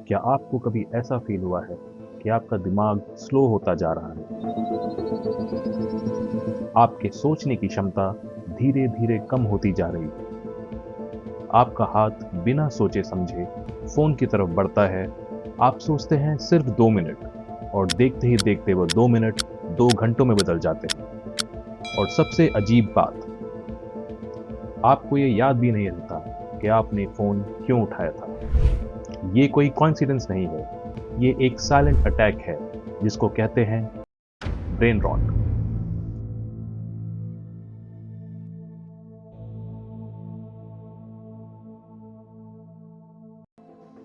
क्या आपको कभी ऐसा फील हुआ है कि आपका दिमाग स्लो होता जा रहा है? आपके सोचने की क्षमता धीरे धीरे कम होती जा रही है। आपका हाथ बिना सोचे समझे फोन की तरफ बढ़ता है। आप सोचते हैं सिर्फ 2 मिनट और देखते ही देखते वो 2 मिनट 2 घंटों में बदल जाते हैं। और सबसे अजीब बात, आपको ये याद भी नहीं रहता कि आपने फोन क्यों उठाया था। ये कोई कॉइंसिडेंस नहीं है, ये एक साइलेंट अटैक है जिसको कहते हैं ब्रेन रॉट।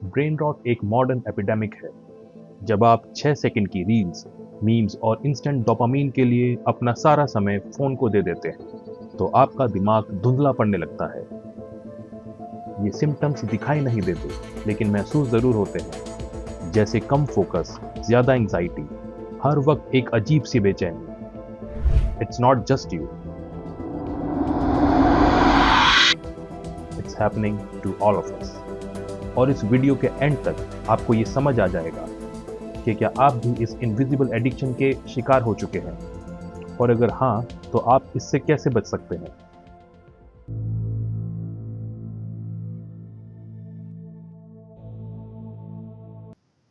ब्रेन रॉट एक मॉडर्न एपिडेमिक है। जब आप 6 सेकंड की रील्स, मीम्स और इंस्टेंट डोपामीन के लिए अपना सारा समय फोन को दे देते हैं, तो आपका दिमाग धुंधला पड़ने लगता है। ये सिम्टम्स दिखाई नहीं देते, लेकिन महसूस जरूर होते हैं, जैसे कम फोकस, ज्यादा एंजाइटी, हर वक्त एक अजीब सी बेचैनी। It's not just you, it's happening to all of us. और इस वीडियो के एंड तक आपको ये समझ आ जाएगा कि क्या आप भी इस इनविजिबल एडिक्शन के शिकार हो चुके हैं, और अगर हाँ, तो आप इससे कैसे बच सकते हैं।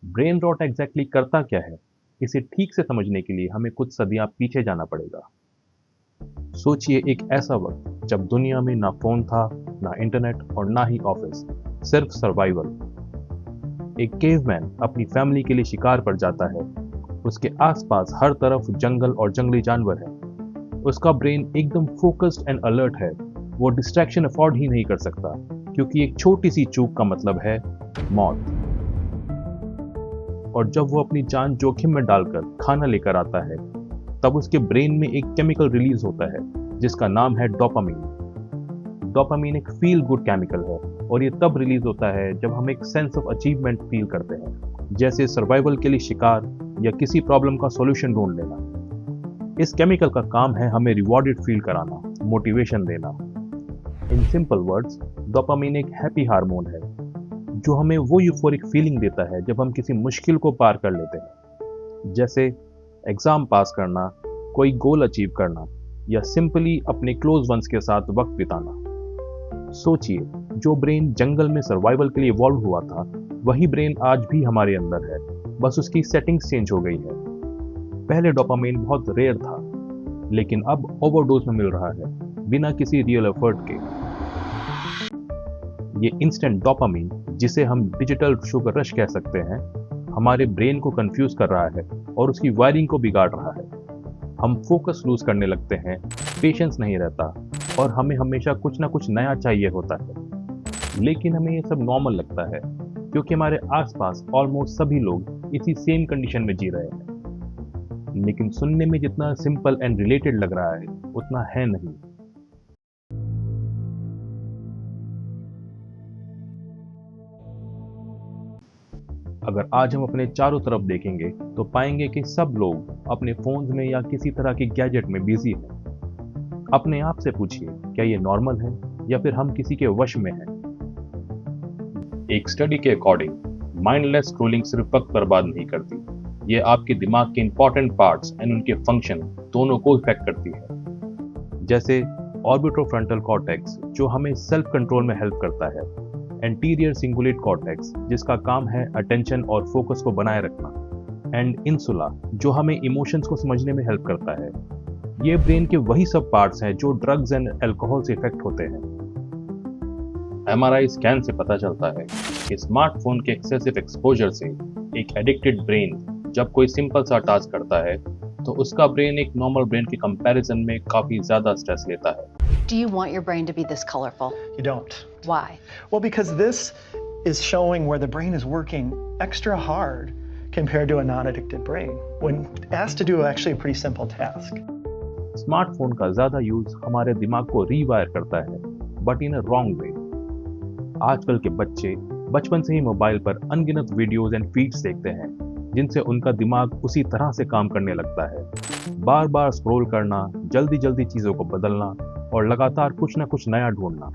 ब्रेन रॉट एग्जैक्टली करता क्या है, इसे ठीक से समझने के लिए हमें कुछ सदियां पीछे जाना पड़ेगा। सोचिए एक ऐसा वक्त जब दुनिया में ना फोन था, ना इंटरनेट और ना ही ऑफिस, सिर्फ सर्वाइवल। एक केवमैन अपनी फैमिली के लिए शिकार पर जाता है। उसके आसपास हर तरफ जंगल और जंगली जानवर हैं। उसका ब्रेन एकदम फोकस्ड एंड अलर्ट है। वो डिस्ट्रैक्शन अफोर्ड ही नहीं कर सकता, क्योंकि एक छोटी सी चूक का मतलब है मौत। और जब वो अपनी जान जोखिम में डालकर खाना लेकर आता है, तब उसके ब्रेन में एक केमिकल रिलीज होता है जिसका नाम है डोपामीन। डोपामीन एक फील गुड केमिकल है, और ये तब रिलीज होता है जब हम एक सेंस ऑफ अचीवमेंट फील करते हैं, जैसे सर्वाइवल के लिए शिकार या किसी प्रॉब्लम का सॉल्यूशन ढूंढ लेना। इस केमिकल का काम है हमें रिवॉर्डेड फील कराना, मोटिवेशन देना। इन सिंपल वर्ड्स, डोपामीन एक हैप्पी हार्मोन है जो हमें वो यूफोरिक फीलिंग देता है जब हम किसी मुश्किल को पार कर लेते हैं, जैसे एग्जाम पास करना, कोई गोल अचीव करना, या सिंपली अपने क्लोज वंस के साथ वक्त बिताना। सोचिए, जो ब्रेन जंगल में सर्वाइवल के लिए इवॉल्व हुआ था, वही ब्रेन आज भी हमारे अंदर है, बस उसकी सेटिंग्स चेंज हो गई है। पहले डोपामाइन बहुत रेयर था, लेकिन अब ओवरडोज में मिल रहा है, बिना किसी रियल एफर्ट के। ये इंस्टेंट डोपामाइन, जिसे हम डिजिटल शुगर रश कह सकते हैं, हमारे ब्रेन को कंफ्यूज कर रहा है और उसकी वायरिंग को बिगाड़ रहा है। हम फोकस लूज करने लगते हैं, पेशेंस नहीं रहता, और हमें हमेशा कुछ ना कुछ नया चाहिए होता है। लेकिन हमें ये सब नॉर्मल लगता है, क्योंकि हमारे आसपास ऑलमोस्ट सभी लोग इसी सेम कंडीशन में जी रहे हैं। लेकिन सुनने में जितना सिंपल एंड रिलेटेड लग रहा है, उतना है नहीं। अगर आज हम अपने चारों तरफ देखेंगे, तो पाएंगे कि सब लोग अपने फोन्स में या किसी तरह के गैजेट में बिजी हैं। अपने आप से पूछिए, क्या ये नॉर्मल है या फिर हम किसी के वश में हैं? एक स्टडी के अकॉर्डिंग, माइंडलेस स्क्रोलिंग सिर्फ वक्त बर्बाद नहीं करती, ये आपके दिमाग के इंपॉर्टेंट पार्ट्स एंड उनके फंक्शन दोनों को इफेक्ट करती है। जैसे ऑर्बिटोफ्रंटल कॉर्टेक्स, जो हमें सेल्फ कंट्रोल में हेल्प करता है, एंटीरियर सिंगुलेट कॉर्टेक्स, जिसका काम है अटेंशन और फोकस को बनाए रखना, एंड इंसुला, जो हमें इमोशंस को समझने में हेल्प करता है। ये ब्रेन के वही सब पार्ट्स हैं जो ड्रग्स एंड अल्कोहल से इफेक्ट होते हैं। एमआरआई स्कैन से पता चलता है कि स्मार्टफोन के एक्सेसिव एक्सपोजर से एक एडिक्टेड ब्रेन जब कोई सिंपल सा टास्क करता है, तो उसका ब्रेन एक नॉर्मल ब्रेन के कंपैरिजन में काफी ज्यादा स्ट्रेस लेता है। Do you want your brain to be this colorful? You don't. Why? Well, because this is showing where the brain is working extra hard compared to a non-addicted brain when asked to do actually a pretty simple task. Smartphone का ज्यादा use हमारे दिमाग को रीवायर करता है, but in a wrong way. आजकल के बच्चे बचपन से ही मोबाइल पर अनगिनत वीडियोस एंड फीड्स देखते हैं, जिनसे उनका दिमाग उसी तरह से काम करने लगता है। बार बार स्क्रॉल करना, जल्दी जल्दी चीजों को बदलना और लगातार कुछ ना कुछ नया ढूंढना।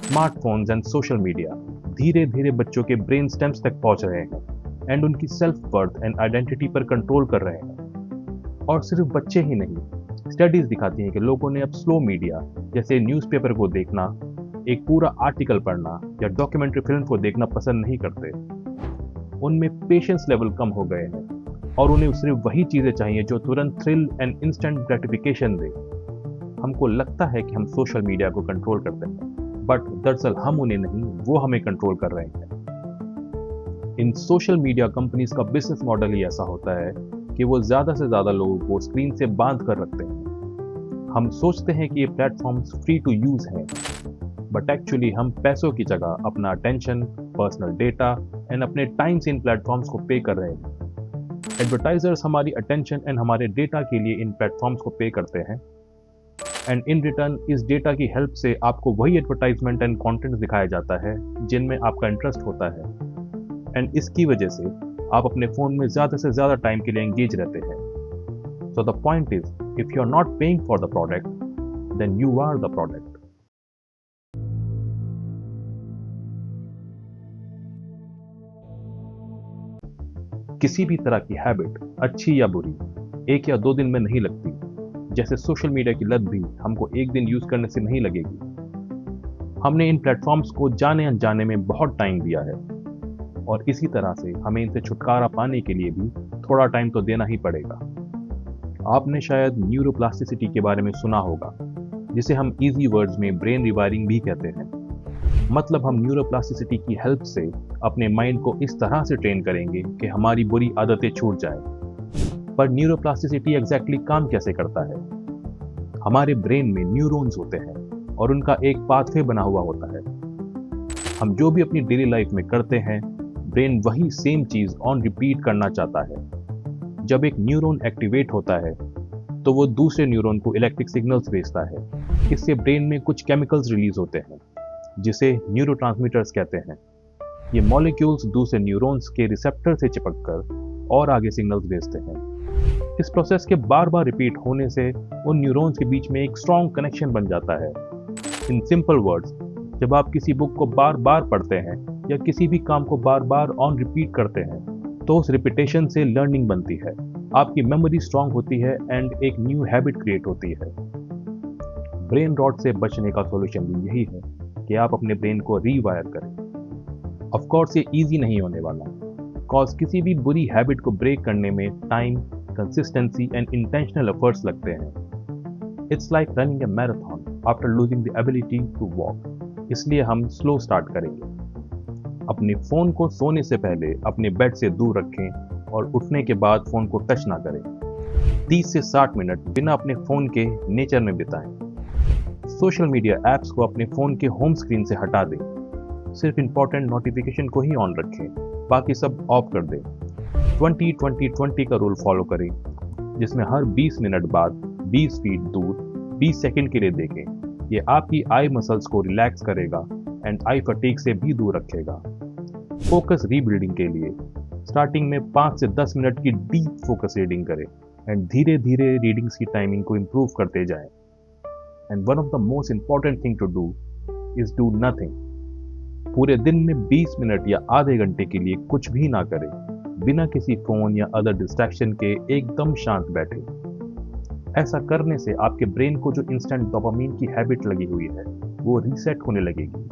स्मार्टफोन्स एंड सोशल मीडिया धीरे धीरे बच्चों के ब्रेन स्टेम्स तक पहुंच रहे हैं एंड उनकी सेल्फ वर्थ एंड आइडेंटिटी पर कंट्रोल कर रहे हैं। और सिर्फ बच्चे ही नहीं, स्टडीज दिखाती हैं कि लोगों ने अब स्लो मीडिया जैसे न्यूज़पेपर को देखना, एक पूरा आर्टिकल पढ़ना या डॉक्यूमेंट्री फिल्म को देखना पसंद नहीं करते। उनमें पेशेंस लेवल कम हो गए हैं और उन्हें सिर्फ वही चीज़ें चाहिए जो तुरंत थ्रिल एंड इंस्टेंट ग्रेटिफिकेशन दे। हमको लगता है कि हम सोशल मीडिया को कंट्रोल करते हैं, बट दरअसल हम उन्हें नहीं, वो हमें कंट्रोल कर रहे हैं। इन सोशल मीडिया कंपनीज का बिजनेस मॉडल ही ऐसा होता है कि वो ज़्यादा से ज़्यादा लोगों को स्क्रीन से बांध कर रखते हैं। हम सोचते हैं कि ये प्लेटफॉर्म्स फ्री टू यूज़ हैं, बट एक्चुअली हम पैसों की जगह अपना अटेंशन, पर्सनल डेटा एंड अपने टाइम से इन प्लेटफॉर्म्स को पे कर रहे हैं। एडवर्टाइजर्स हमारी अटेंशन एंड हमारे डेटा के लिए इन प्लेटफॉर्म्स को पे करते हैं एंड इन रिटर्न इस डेटा की हेल्प से आपको वही एडवर्टाइजमेंट एंड कंटेंट दिखाया जाता है जिनमें आपका इंटरेस्ट होता है। एंड इसकी वजह से आप अपने फ़ोन में ज़्यादा से ज़्यादा टाइम के लिए एंगेज रहते हैं। So the point is, if you are not paying for the product, then you are the product. किसी भी तरह की हैबिट, अच्छी या बुरी, 1 या 2 दिन में नहीं लगती। जैसे सोशल मीडिया की लत भी हमको एक दिन यूज करने से नहीं लगेगी। हमने इन प्लेटफॉर्म्स को जाने अनजाने में बहुत टाइम दिया है और इसी तरह से हमें इनसे छुटकारा पाने के लिए भी थोड़ा टाइम तो देना ही पड़ेगा। आपने शायद न्यूरोप्लास्टिसिटी के बारे में सुना होगा, जिसे हम इजी वर्ड्स में ब्रेन रिवायरिंग भी कहते हैं। मतलब हम न्यूरोप्लास्टिसिटी की हेल्प से अपने माइंड को इस तरह से ट्रेन करेंगे कि हमारी बुरी आदतें छूट जाएं। पर न्यूरोप्लास्टिसिटी एग्जैक्टली काम कैसे करता है? हमारे ब्रेन में न्यूरॉन्स होते हैं और उनका एक पाथवे बना हुआ होता है। हम जो भी अपनी डेली लाइफ में करते हैं, ब्रेन वही सेम चीज ऑन रिपीट करना चाहता है। जब एक न्यूरॉन एक्टिवेट होता है तो वो दूसरे न्यूरॉन को इलेक्ट्रिक सिग्नल्स भेजता है। इससे ब्रेन में कुछ केमिकल्स रिलीज होते हैं जिसे न्यूरोट्रांसमीटर्स कहते हैं। ये मॉलिक्यूल्स दूसरे न्यूरॉन्स के रिसेप्टर से चिपककर और आगे सिग्नल्स भेजते हैं। इस प्रोसेस के बार बार रिपीट होने से उन न्यूरॉन्स के बीच में एक स्ट्रॉन्ग कनेक्शन बन जाता है। इन सिंपल वर्ड्स, जब आप किसी बुक को बार बार पढ़ते हैं या किसी भी काम को बार बार ऑन रिपीट करते हैं, तो उस रिपीटेशन से लर्निंग बनती है, आपकी मेमोरी स्ट्रॉन्ग होती है एंड एक न्यू हैबिट क्रिएट होती है। ब्रेन रॉट से बचने का सॉल्यूशन भी यही है कि आप अपने ब्रेन को रीवायर करें। ऑफ कोर्स ये इजी नहीं होने वाला, कॉज किसी भी बुरी हैबिट को ब्रेक करने में time, consistency and intentional efforts लगते हैं। It's like running a marathon after losing the ability to walk. इसलिए हम स्लो स्टार्ट करेंगे। अपने फ़ोन को सोने से पहले अपने बेड से दूर रखें और उठने के बाद फ़ोन को टच ना करें। 30 से 60 मिनट बिना अपने फ़ोन के नेचर में बिताएं। सोशल मीडिया ऐप्स को अपने फ़ोन के होम स्क्रीन से हटा दें। सिर्फ इंपॉर्टेंट नोटिफिकेशन को ही ऑन रखें, बाकी सब ऑफ कर दें। 20-20-20 का रूल फॉलो करें, जिसमें हर 20 मिनट बाद 20 फीट दूर 20 सेकंड के लिए देखें। ये आपकी आई मसल्स को रिलैक्स करेगा एंड आई फटीग से भी दूर रखेगा। फोकस रीबिल्डिंग के लिए स्टार्टिंग में 5 से 10 मिनट की डीप फोकस रीडिंग करें एंड धीरे धीरे रीडिंग्स की टाइमिंग को इम्प्रूव करते जाएं। And one of the most important thing to do is do nothing. पूरे दिन में 20 मिनट या आधे घंटे के लिए कुछ भी ना करें, बिना किसी फोन या अदर डिस्ट्रैक्शन के एकदम शांत बैठे। ऐसा करने से आपके ब्रेन को जो इंस्टेंट डोपामिन की हैबिट लगी हुई है वो रीसेट होने लगेगी।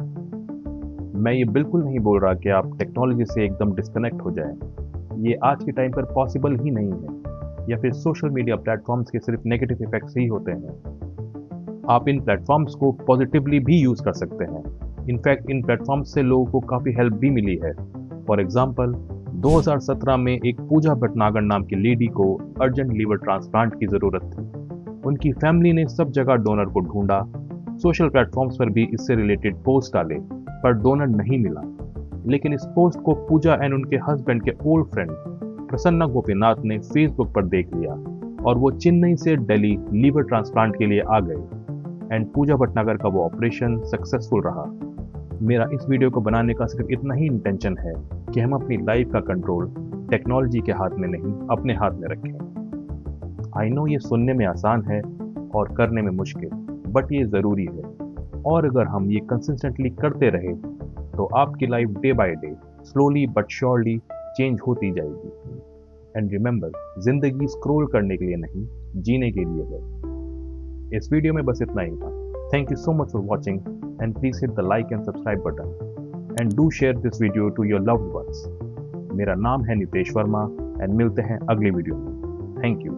मैं ये बिल्कुल नहीं बोल रहा कि आप टेक्नोलॉजी से एकदम डिस्कनेक्ट हो जाएं। ये आज के टाइम पर पॉसिबल ही नहीं है, या फिर सोशल मीडिया प्लेटफॉर्म्स के सिर्फ नेगेटिव इफेक्ट्स ही होते हैं। आप इन प्लेटफॉर्म्स को पॉजिटिवली भी यूज कर सकते हैं। इनफैक्ट इन प्लेटफॉर्म्स से लोगों को काफ़ी हेल्प भी मिली है। फॉर एग्जाम्पल 2017 में एक पूजा भटनागर नाम की लेडी को अर्जेंट लीवर ट्रांसप्लांट की ज़रूरत थी। उनकी फैमिली ने सब जगह डोनर को ढूंढा, सोशल प्लेटफॉर्म्स पर भी इससे रिलेटेड पोस्ट डाले, पर डोनर नहीं मिला। लेकिन इस पोस्ट को पूजा एंड उनके हस्बैंड के ओल्ड फ्रेंड प्रसन्ना गोपीनाथ ने फेसबुक पर देख लिया और वो चेन्नई से दिल्ली लीवर ट्रांसप्लांट के लिए आ गए एंड पूजा भटनागर का वो ऑपरेशन सक्सेसफुल रहा। मेरा इस वीडियो को बनाने का सिर्फ इतना ही इंटेंशन है कि हम अपनी लाइफ का कंट्रोल टेक्नोलॉजी के हाथ में नहीं, अपने हाथ में रखें। आई नो ये सुनने में आसान है और करने में मुश्किल, बट ये ज़रूरी है। और अगर हम ये कंसिस्टेंटली करते रहे तो आपकी life day by day slowly but surely change होती जाएगी। एंड रिमेंबर, जिंदगी स्क्रॉल करने के लिए नहीं, जीने के लिए है। इस वीडियो में बस इतना ही था। Thank you so much for watching and please hit the like and subscribe button and do share this video to your loved ones. मेरा नाम है नितेश वर्मा एंड मिलते हैं अगली वीडियो में। Thank you.